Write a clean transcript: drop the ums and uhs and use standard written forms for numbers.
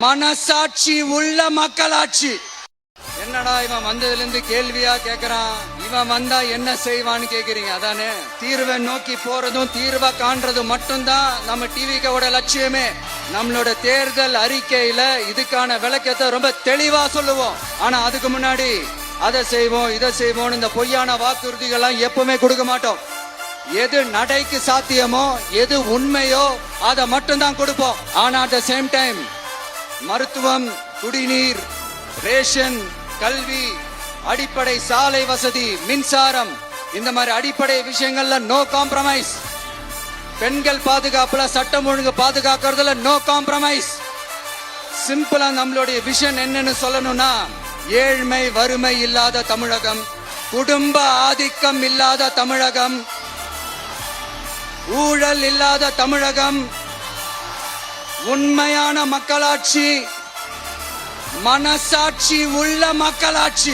மனசாட்சி உள்ள மக்களாட்சி. என்னடா இவன் வந்ததுல இருந்து கேள்வியா கேக்குறான், இவன் வந்தா என்ன செய்வான்னு கேக்குறீங்க. அதானே தீர்வை நோக்கி போறதும் தீர்வை காண்றதும் மட்டும்தான் நம்ம டிவிக்கோட லட்சியமே. நம்மளோட தேர்தல் அறிக்கையில இதுக்கான விளக்கத்தை ரொம்ப தெளிவா சொல்லுவோம். ஆனா அதுக்கு முன்னாடி அதை செய்வோம் இதை செய்வோம் இந்த பொய்யான வாக்குறுதிகள்லாம் எப்பவுமே கொடுக்க மாட்டோம். எது நடைக்கு சாத்தியமோ எது உண்மையோ அதை மட்டும்தான் கொடுப்போம். ஆனா அட் த சேம் டைம் மருத்துவம், குடிநீர், ரேஷன், கல்வி, அடிப்படை சாலை வசதி, மின்சாரம், இந்த மாதிரி அடிப்படை விஷயங்கள்ல நோ காம்ப்ரமைஸ். பெண்கள் பாதுகாப்புல, சட்டம் ஒழுங்கு பாதுகாக்கிறதுல நோ காம்ப்ரமைஸ். சிம்பிளா நம்மளுடைய விஷன் என்னன்னு சொல்லணும்னா, ஏழ்மை வறுமை இல்லாத தமிழகம், குடும்ப ஆதிக்கம் இல்லாத தமிழகம், ஊழல் இல்லாத தமிழகம், உண்மையான மக்களாட்சி, மனசாட்சி உள்ள மக்களாட்சி.